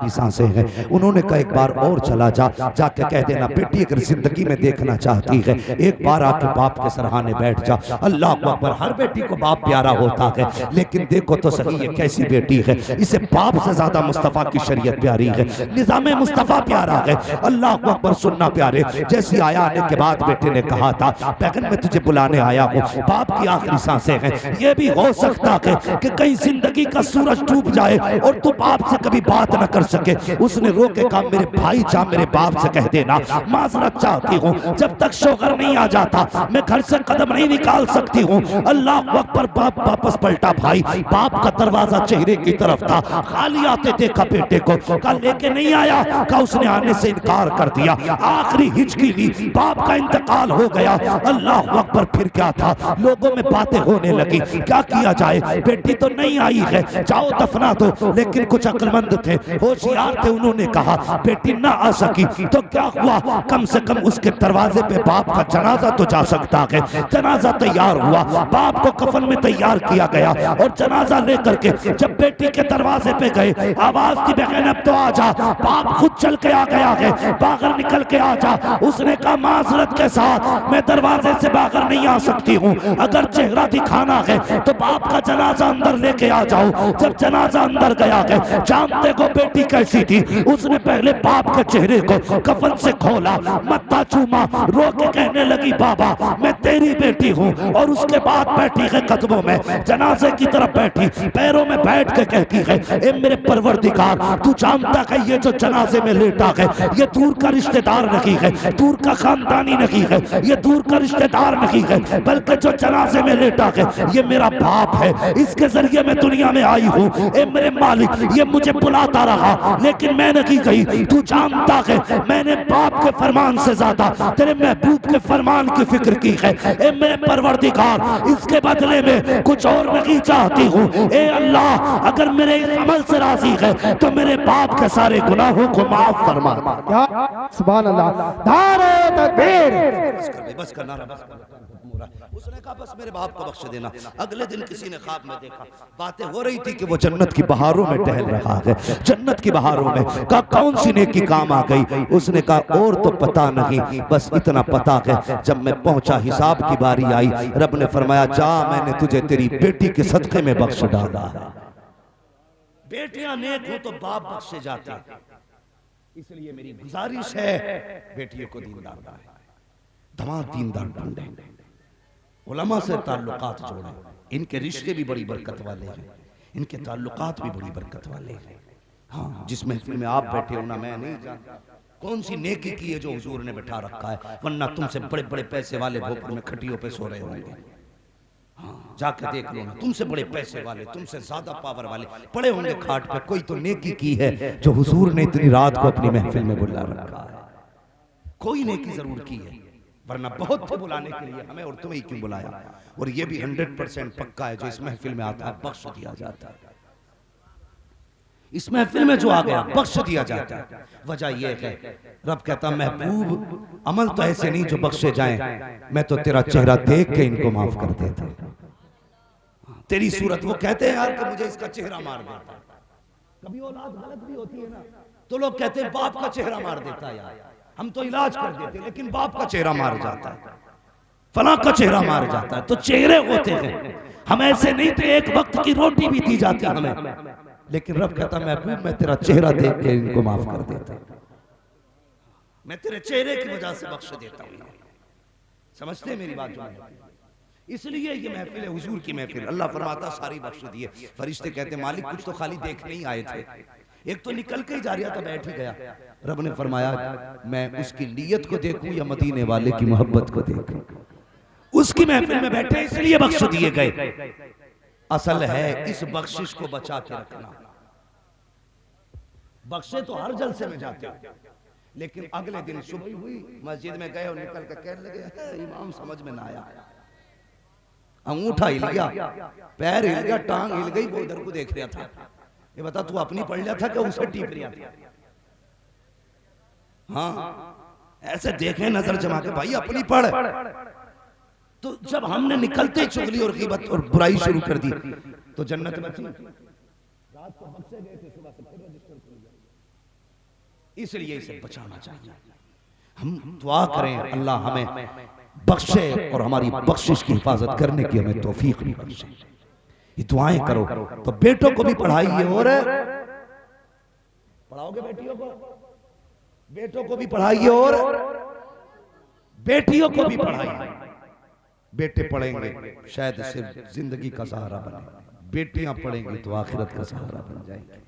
आखिरी सांसें हैं। उन्होंने कहा एक बार और चला जाके कह देना बेटी अगर जिंदगी में देखना चाहती है एक बार आके बाप के सराहने बैठ जा। अल्लाह अकबर। हर बेटी को बाप प्यारा होता है, लेकिन देखो तो सही ये कैसी बेटी है, इसे बाप से ज्यादा मुस्तफा की शरीयत प्यारी है, निजाम मुस्तफा प्यारा है। अल्लाह अकबर। सुनना प्यारे, जैसी आया आने के बाद बेटे ने कहा था पैगन मैं तुझे बुलाने आया हूँ, बाप की आखिरी सांसें हैं, ये भी हो सकता है कि कहीं जिंदगी का सूरज डूब जाए और तू बाप से कभी बात न कर सके। उसने रोके कहा मेरे भाई जा मेरे बाप से कह देना माजरत चाहती हूँ, जब तक शोहर नहीं आ जाता मैं घर से कदम नहीं निकाल सकती हूँ। अल्लाह अकबर। बाप वापस पलटा भाई, बाप का दरवाजा चेहरे की तरफ था, खाली आते देखा बेटे को, कल लेके नहीं आया, का उसने आने से इनकार कर दिया। आखिरी हिचकी ली, बाप का इंतकाल हो गया। अल्लाह अकबर। फिर क्या था, लोगों में बातें होने लगी, क्या किया जाए, बेटी तो नहीं आई है, जाओ दफना दो। लेकिन कुछ अक्लमंद थे, होशियार थे, उन्होंने कहा बेटी ना आ सकी तो क्या हुआ, कम से कम उसके दरवाजे पे बाप का जनाजा तो जा सकता है। जनाजा तैयार हुआ, बाप को कफन में तैयार किया गया और जनाजा लेकर के जब बेटी के दरवाजे पे गए, आवाज की बहन अब तो आ जा, बाप खुद चल के आ गया है, बाहर निकल के आ जा। उसने कहा माजरत के साथ मैं दरवाजे से बाहर नहीं आ सकती हूँ, अगर चेहरा दिखाना है तो बाप का जनाजा अंदर लेके आ जाओ। जब जनाजा अंदर गया है, जानते को बेटी कैसी थी, उसने पहले बाप के चेहरे को कफन से खोला, मत्था चूमा, रो के कहने लगी बाबा मैं तेरी बेटी हूँ। और उसके बाद बैठी है कदमों में, जनाजे की तरफ बैठी, पैरों में बैठ के कहती है ए मेरे परवरदिगार, तू जानता है ये जो जनाजे में लेटा है ये दूर का रिश्तेदार नहीं है, दूर का खानदानी नहीं है, ये दूर का रिश्तेदार नहीं है, बल्कि जो जनाजे में लेटा है ये मेरा बाप है, इसके जरिए मैं दुनिया में आई हूँ। ए मेरे मालिक, ये मुझे बुलाता रहा लेकिन मैं नहीं गई। तू जानता है मैंने बाप के फरमान से ज्यादा तेरे महबूब के फरमान की फिक्र की है। ए मेरे परवरदिगार, इसके बदले में कुछ और नहीं चाहती हूँ। ए अल्लाह, अगर मेरे इस अमल से राजी है तो मेरे बाप के सारे गुनाहों को माफ फरमा। सुभान अल्लाह। नारे तकबीर। बस कर नारा, बस कर। उसने कहा बस मेरे बाप को बख्श देना। अगले दिन किसी ने ख्वाब में देखा, बातें हो रही थी कि वो जन्नत की बहारों में टहल रहा है, जन्नत की बहारों में। कहा कौन सी नेकी काम आ गई? उसने कहा और तो पता नहीं, बस इतना पता है जब मैं पहुंचा हिसाब की बारी आई, रब ने फरमाया जा मैंने तुझे तेरी बेटी के सदक़े में बख्श डाला। बेटियां नेक हो तो बाप बख्शे जाते हैं, इसलिए मेरी गुजारिश है बेटियों को दीनदार बनाएं, दमाद दीनदार ढूंढें, उलमा से ताल्लुकात जोड़ें। इनके रिश्ते भी बड़ी बरकत वाले हैं, इनके ताल्लुकात भी बड़ी बरकत वाले हैं। हाँ, जिस महफिल में आप बैठे हो ना, मैं नहीं जानता कौन सी नेकी की है जो हुजूर ने बैठा रखा है, वरना तुमसे बड़े बड़े पैसे वाले भोपाल में खटियों पे सो रहे होंगे। हाँ, जाकर देख लो ना, तुमसे बड़े पैसे वाले, तुमसे ज्यादा पावर वाले पड़े होंगे खाट पे। कोई तो नेकी की है जो हुजूर ने इतनी रात को अपनी महफिल में बुला रखा है। कोई नेकी जरूर की है, वरना बहुत थे बुलाने के लिए, हमें और तुम्हें क्यों बुलाया। और ये भी 100% पक्का है, जो इस महफिल में आता है बख्श दिया जाता है। इस महफिल में जो आ गया बख्श दिया जाता है। वजह यह है रब कहता महबूब अमल तो ऐसे नहीं जो बख्शे जाएं, मैं तो तेरा चेहरा देख के इनको माफ कर देता। तेरी सूरत, वो कहते हैं यार कि मुझे इसका चेहरा मार देता। कभी औलाद गलत भी होती है ना, तो लोग कहते हैं बाप का चेहरा मार देता है यार, हम तो इलाज कर देते, लेकिन बाप का चेहरा मार जाता है, फला का चेहरा मार जाता है। तो चेहरे होते हैं, हम ऐसे नहीं थे, एक वक्त की रोटी भी दी जाती है हमें, लेकिन रब कहता महबूब मैं तेरा चेहरा देख के इनको माफ कर देता, मैं तेरे चेहरे की वजह से बख्श देता हूँ। समझते हैं मेरी बात जो है? इसलिए ये महफिल है हुजूर की महफिल। अल्लाह फरमाता सारी बख्श दिए। फरिश्ते कहते मालिक कुछ तो खाली देखने ही आए थे, एक तो निकल के ही जा रहा था, बैठ ही गया। रब ने फरमाया मैं उसकी नीयत को देखूं या मदीने वाले की मोहब्बत को देखूं। उसकी महफिल में बैठे इसलिए बख्श दिए गए। असल है इस बख्शिश को बचा के रखना। बख्शे तो हर जलसे में जाते हो, लेकिन अगले दिन सुबह हुई, मस्जिद में गए और निकल कर कहने लगे इमाम समझ में ना आया, अंगूठा हिल गया, पैर हिल गया, टांग हिल गई, वो इधर को देख रहा था। ये बता तू अपनी पढ़ लिया था कि उसे टीप लिया था? हाँ, ऐसे देखे नजर जमा के भाई अपनी पढ़। तो जब हमने निकलते चुगली और ग़ीबत और बुराई शुरू कर दी तो जन्नत बची। रात को बख्शे गए थे, सुबह से फिर रजिस्टर खुल गया। इसलिए इसे बचाना चाहिए। हम दुआ करें अल्लाह हमें बख्शे और हमारी बख्शिश की हिफाजत करने की हमें तौफीक भी बख्शे। ये दुआएं करो। तो बेटों को भी पढ़ाइए और पढ़ाओगे बेटियों को, बेटों को भी पढ़ाइए और बेटियों को भी पढ़ाइए। बेटे पढ़ेंगे शायद सिर्फ जिंदगी का सहारा बने, बेटियां पढ़ेंगी तो आखिरत का सहारा बन जाएंगे।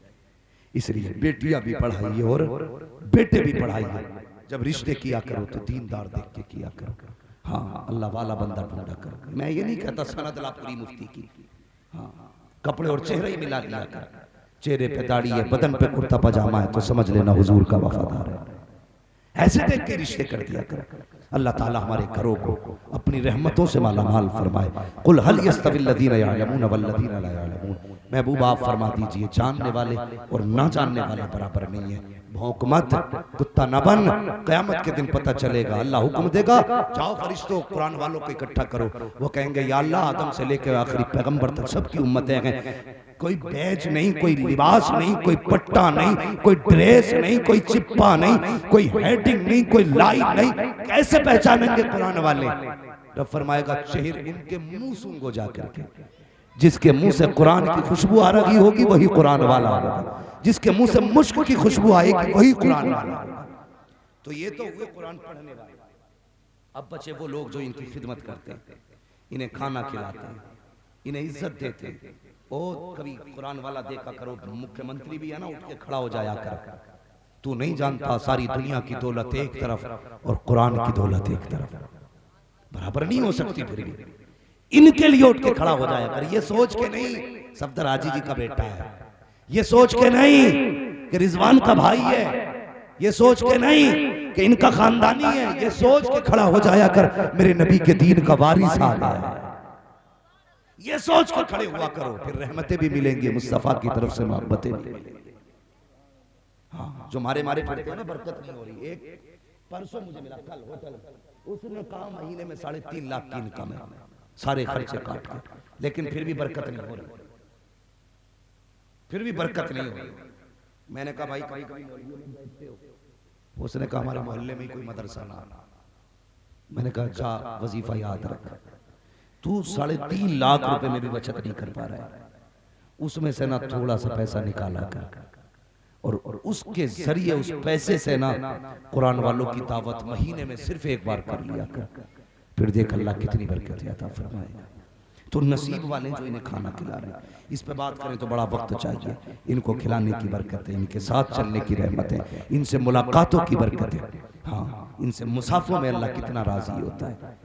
इसलिए बेटियां भी पढ़ाइए और बेटे भी पढ़ाइए। जब रिश्ते किया करो तो दीनदार देख के किया करो। हाँ, अल्लाह वाला बंदा ढूंढा करो। मैं ये नहीं कहता सनद ला पूरी मुफ्ती की। हाँ, कपड़े और चेहरे ही मिला लिया कर। चेहरे पे दाढ़ी है, बदन पे कुर्ता पजामा है तो समझ लेना हुजूर का वफादार है। ऐसे देख के रिश्ते कर दिया कर। अल्लाह ताला हमारे घरों को अपनी रहमतों से मालामाल फरमाए। कुल हल यस्तविल लदीना यअलमून वल लदीना ला यअलमून। महबूब आप फरमा दीजिए जानने वाले और ना जानने वाले बराबर नहीं है। भौंक मत, कुत्ता न बन, कयामत के दिन पता चलेगा। अल्लाह हुक्म देगा जाओ फरिश्तों कुरान वालों को इकट्ठा करो। वो कहेंगे या अल्लाह आदम से लेकर आखिरी पैगंबर तक सबकी उम्मतें हैं, कोई बैज नहीं, कोई लिबास नहीं, कोई पट्टा नहीं, कोई ड्रेस नहीं, कोई चिप्पा नहीं, कोई हेडिंग नहीं, कोई लाइन नहीं, कैसे पहचानेंगे कुरान वाले? रब फरमाएगा चेहरे इनके मुंह सूंघो जा करके। जिसके मुंह से कुरान की खुशबू आ रही होगी वही कुरान वाला होगा, जिसके मुंह से मुश्क की खुशबू आएगी वही कुरान वाला होगा। तो ये तो हुए कुरान पढ़ने वाले। अब बचे वो लोग जो इनकी खिदमत करते हैं, इन्हें खाना खिलाते हैं, इन्हें इज्जत देते हैं। ओ कभी कुरान वाला देखा करो, मुख्यमंत्री भी है ना, उठ के खड़ा हो जाया कर। तू नहीं जानता सारी दुनिया की दौलत एक तरफ और कुरान की दौलत एक तरफ, बराबर नहीं हो सकती। फिर भी इनके लिए उठ के खड़ा हो जाया कर। ये सोच के नहीं सफदर हाजी जी का बेटा है, ये सोच के नहीं कि रिजवान का भाई है, ये सोच के नहीं कि इनका खानदानी है, ये सोच के खड़ा हो जाया कर मेरे नबी के दीन का वारिस आ गया है। ये सोच के खड़े हुआ करो, फिर रहमतें भी मिलेंगी, मुस्तफा की तरफ से मोहब्बतें भी मिलेंगी। हाँ, जो मारे मारे फिरते हैं ना, बरकत नहीं हो रही। एक परसों मुझे मिला कल होटल, उसने कहा महीने में 3.5 लाख की इनकम है, सारे खर्चे काट के, लेकिन फिर भी बरकत नहीं हो रही, फिर भी बरकत नहीं हो रही। मैंने कहा भाई कभी कभी बैठते हो? उसने कहा हमारे मोहल्ले में कोई मदरसा ना। मैंने कहा जा वजीफा याद रख, तू 3.5 लाख रुपए में भी बचत नहीं कर पा रहा है, उसमें से ना थोड़ा सा पैसा निकाला कर और उसके जरिए उस पैसे से ना कुरान वालों की दावत महीने में सिर्फ एक बार कर लिया कर, फिर देख अल्लाह कितनी बरकत अता फरमाएगा। तो नसीब वाले जो इन्हें खाना खिला रहे हैं, इस पे बात करें तो बड़ा वक्त चाहिए। इनको खिलाने की बरकत है, इनके साथ चलने की रहमत है, इनसे मुलाकातों की बरकत है। हाँ, इनसे मुसाफों में अल्लाह कितना राजी होता है।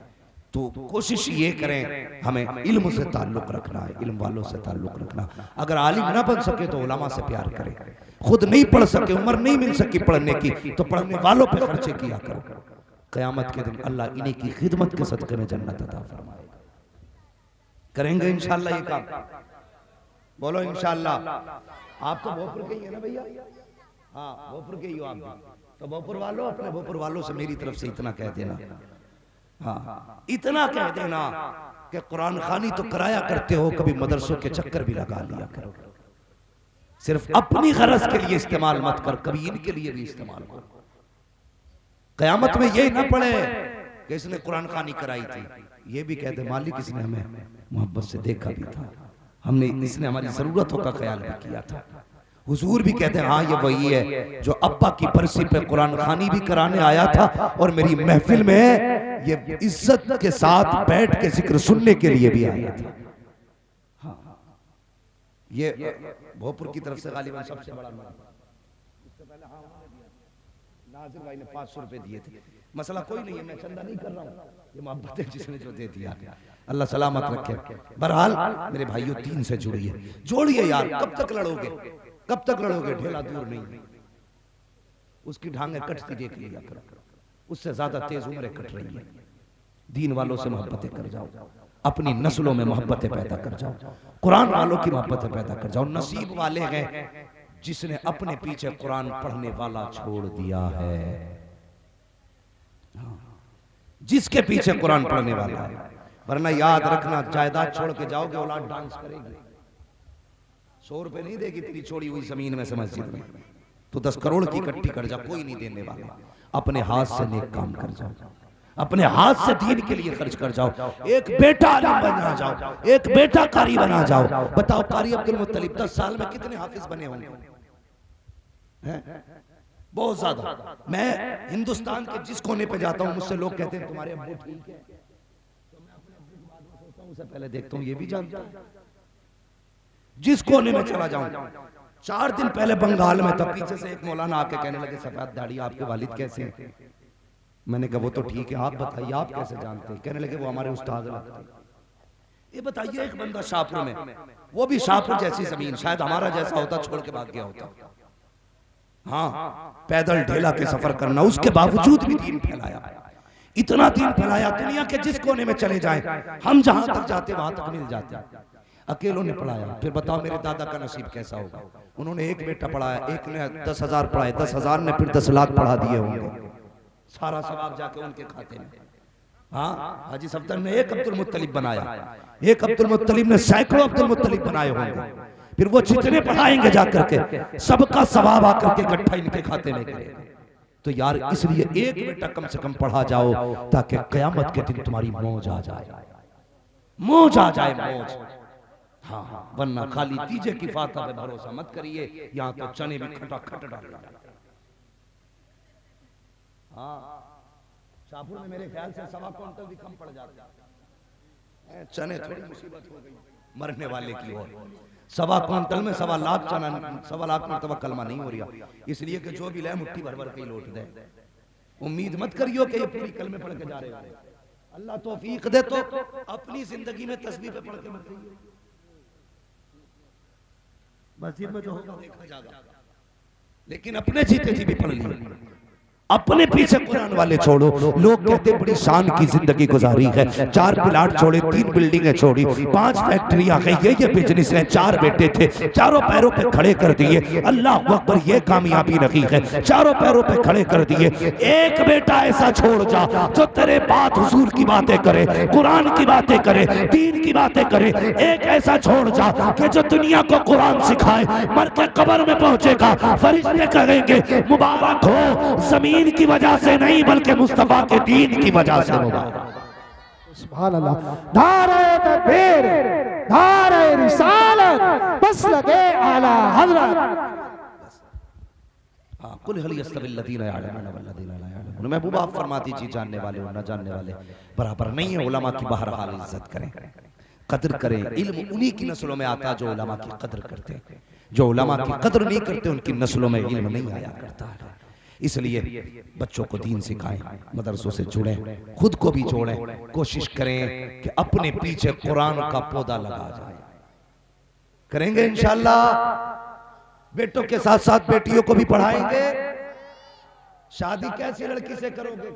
तो कोशिश ये करें हमें इल्म से ताल्लुक रखना है, इल्म वालों से ताल्लुक रखना। अगर आलिम ना बन सके तो उलमा से प्यार करें। खुद नहीं पढ़ सके, उम्र नहीं मिल सकी पढ़ने की, तो पढ़ने वालों पे खर्चे किया करो। कयामत के दिन अल्लाह इन्हीं की खिदमत के सदके में जन्नत अता फरमाएगा। करेंगे इंशाअल्लाह ये काम? बोलो इंशाअल्लाह। आप तो भोपुर के ही है ना भैया? हाँ, भोपुर के ही हो आप भी। तो भोपुर वालों, अपने भोपुर वालों से मेरी तरफ से इतना कह देना, हाँ इतना कह देना कि कुरान खानी तो कराया करते हो, कभी मदरसों के चक्कर भी लगा लिया करो। सिर्फ अपनी गरज के लिए इस्तेमाल मत कर, कभी इनके लिए भी इस्तेमाल करो। कयामत में ये ना पड़े कि इसने कुरान खानी कराई थी, ये भी कहते मालिक इसने हमें मोहब्बत से देखा भी था, हमने इसने हमारी जरूरतों का ख्याल भी किया था। हुजूर भी कहते हैं हाँ ये वही है जो अब्बा की बरसी पे कुरान खानी भी कराने आया था और मेरी महफिल में ये इज्जत के साथ बैठ के जिक्र सुनने के लिए भी आया था। हाँ, ये भोपुर की तरफ से गालिबन सबसे बड़ा इससे पहले हाँ नाजिर भाई ने 500 रुपए दिए थे। मसला कोई नहीं है, मैं चंदा नहीं कर रहा हूँ, ये मोहब्बत है जिसने जो दे दिया, अल्लाह सलामत रखे। बहरहाल मेरे भाइयों 3 से जुड़िए, जोड़िए यार, कब तक लड़ोगे, कब तक लड़ोगे? ढेला दूर नहीं, उसकी ढांगे कटती देख लिया करो, उससे ज्यादा तेज उम्रें कट रही है। दीन वालों से मोहब्बतें कर जाओ, अपनी नस्लों में मोहब्बतें पैदा कर जाओ, कुरान वालों की मोहब्बतें पैदा कर जाओ। नसीब वाले हैं जिसने अपने पीछे कुरान पढ़ने वाला छोड़ दिया है, जिसके पीछे कुरान पढ़ने वाला है। वरना याद रखना, जायदाद छोड़ के जाओगे औलाद डांस करेगी, 100 रुपए नहीं देगी तेरी छोड़ी हुई जमीन में से मस्जिद में। तो 10 करोड़ की इकट्ठी कर जा, कोई नहीं देने वाला। अपने हाथ से नेक काम कर जाओ, अपने हाथ से दीन के लिए खर्च कर जाओ। एक बेटा आलिम बना जाओ, एक बेटा कारी बना जाओ। बताओ कारी अब्दुल मुत्तलिब 10 साल में कितने हाफिज बने होंगे? बहुत ज्यादा। मैं हिंदुस्तान के जिस कोने पे जाता हूं मुझसे लोग कहते हैं तुम्हारे अब्बू ठीक है, तो मैं अपने अब्बू के बाद में सोचता हूं, उससे पहले देखता हूं ये भी जानता है। जिस कोने में चला जाऊं, 4 दिन पहले बंगाल में था, पीछे से एक मौलाना आके कहने लगे सफेद दाढ़ी आपके वालिद कैसे हैं? मैंने कहा वो तो ठीक है, आप बताइए आप कैसे जानते हैं? कहने लगे वो हमारे उस्ताद लगते हैं। ये बताइए एक बंदा शाहपुर में, वो भी शाहपुर जैसी जमीन, शायद हमारा जैसा होता, छोड़ के भाग गया होता। हाँ, पैदल ढेला के सफर करना, उसके बावजूद भी दीन फैलाया, इतना दीन फैलाया। दुनिया के जिस कोने में चले जाएं, हम जहां तक जाते वहां तक मिल जाते। अकेलों ने पढ़ाया। फिर बताओ मेरे दादा का नसीब कैसा होगा? उन्होंने एक बेटा पढ़ाया, एक ने 10,000 पढ़ाए, 10,000 ने फिर 10 लाख पढ़ा दिए होंगे, सारा सवाब जाके उनके खाते में। हाँ, हाजी सफदर ने एक अब्दुल मुत्तलिब बनाया, एक अब्दुल मुत्तलिब ने सैकड़ों अब्दुल मुत्तलिब बनाए होंगे। फिर वो जितने पढ़ाएंगे जाकर के सबका सवाब आकर के इकट्ठा इनके खाते में गिरेगा। तो यार इसलिए एक बेटा कम से कम पढ़ा जाओ, ताकि कयामत के दिन तुम्हारी मौज आ जाए, मौज आ जाए, मौज। हाँ हाँ, वरना खाली तीजे की फाता पे भरोसा मत करिए, यहाँ तो चने भी खटाखट डाल। हाँ, शाहपुर में मेरे ख्याल से 1.25 क्विंटल भी कम पड़ जाता है चने। थोड़ी मुसीबत हो गई मरने वाले की ओर। 1.25 क्विंटल में 1.25 लाख चना, 1.25 लाख में कलमा नहीं हो रहा, इसलिए कि जो भी लाए मुट्ठी भर भर के लौट दे। उम्मीद मत करियो कि ये पूरी कलमे पढ़ के जा रहे हैं। अल्लाह तौफीक दे तो अपनी जिंदगी में तस्बीह पे पढ़ के मत जाइए, मस्जिद में जो होगा देखा जाएगा, लेकिन अपने जीते जी भी पढ़ लिए। अपने पीछे कुरान वाले छोड़ो। लोग कहते बड़ी शान की जिंदगी गुजारी है, 4 प्लाट छोड़े, 3 बिल्डिंगें छोड़ी, 5 फैक्ट्रियां गई, ये बिजनेस है, 4 बेटे थे, चारों पैरों पे खड़े कर दिए। अल्लाह अकबर, ये कामयाबी नहीं है, चारों पैरों पे खड़े कर दिए। एक बेटा ऐसा छोड़ जा जो तेरे बात हुजूर की बातें करे, कुरान की बातें करे, दीन की बातें करे। एक ऐसा छोड़ जा कि जो दुनिया को कुरान सिखाए, मर के कब्र में पहुंचेगा, फरिश्ते कहेंगे मुबारक हो, जमीन की वजह से नहीं बल्कि मुस्तफा के दीन की वजह से होगा। सुभान अल्लाह। नारे तकबीर, नारे रिसालत, बस लगे आला हजरत। हाँ, कुल हल यस्तविल लदीना यअलमून वल्लदीना ला यअलमून। महबूबा आप फरमा दीजिए जानने वाले और न जानने वाले बराबर नहीं है। उलमा की बहरहाल इज्जत करें, कदर करें। इल्म उन्हीं की नस्लों में आता जो उलमा की कदर करते हैं। जो उलमा की कदर नहीं करते उनकी नस्लों में इल्म नहीं आया करता है। इसलिए बच्चों को दीन सिखाएं, मदरसों से जुड़ें, खुद को भी जोड़ें। कोशिश करें कि अपने पीछे कुरान का पौधा लगा जाए। करेंगे इंशाअल्लाह। बेटों के साथ साथ बेटियों को भी पढ़ाएंगे। शादी कैसी लड़की से करोगे?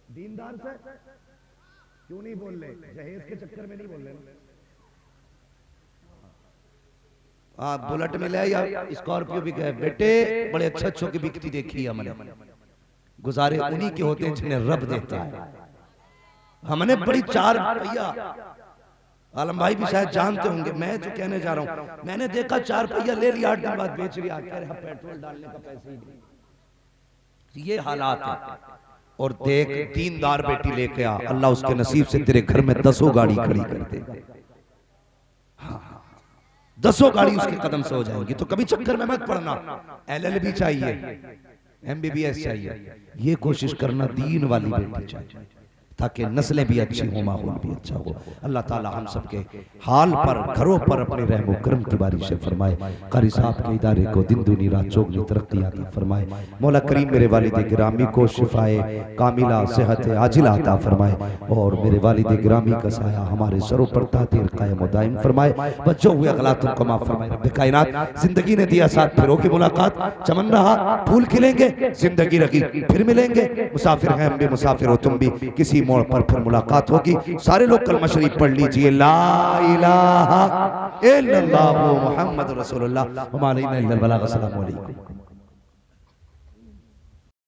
दीनदार से। क्यों नहीं बोल रहे? जहेज के चक्कर में नहीं बोल रहे। बुलेट मिला या स्कॉर्पियो भी गए, बेटे बड़े अच्छे अच्छों की बिकती देखी है हमने। गुजारे उन्हीं के होते हैं जिन्हें रब देता है। हमने बड़ी 4 पहिया, आलम भाई भी शायद जानते होंगे, मैं जो कहने जा रहा हूं, मैंने देखा 4 पहिया ले लिया, 8 दिन बाद बेच लिया, कह रहा पेट्रोल डालने का पैसे ही नहीं। ये हालात है। और देख, दीनदार बेटी लेके आ, अल्लाह उसके नसीब से तेरे घर में 10 गाड़ी खड़ी कर दे। 10 गाड़ी उसके कदम से हो जाएंगी। तो कभी चक्कर में मत पड़ना। LLB चाहिए, MBBS चाहिए, ये कोशिश करना दीन वाली बेटी चाहिए, ताकि नस्लें भी अच्छी हो, माहौल भी अच्छा हो। अल्लाह ताला हम सबके हाल पर, घरों पर अपने रहमो करम की बारिश फरमाए। कारी साहब के इदारे को दिन दूनी रात चौगुनी तरक्की अता फरमाए। मौला करीम मेरे वालिद गिरामी को शिफाए कामिला सेहत आजिला अता फरमाए, और मेरे वालिद गिरामी का साया हमारे सरों पर तातीर कायम व दायम फरमाए। बच्चों हुए गलतियों को माफ फरमाए। रब्बे कायनात जिंदगी ने दिया साथ, फिरों की मुलाकात चमन रहा, फूल खिलेंगे, जिंदगी रखी फिर मिलेंगे। मुसाफिर हैं हम भी, मुसाफिर हो तुम भी, किसी मोड़ पर फिर मुलाकात होगी। सारे लोग कलमा शरीफ पढ़ लीजिए, ला इलाहा इल्लल्लाह मुहम्मद रसूलुल्लाह व मा अलैना इल्लल बलाग। अस्सलामु अलैकुम।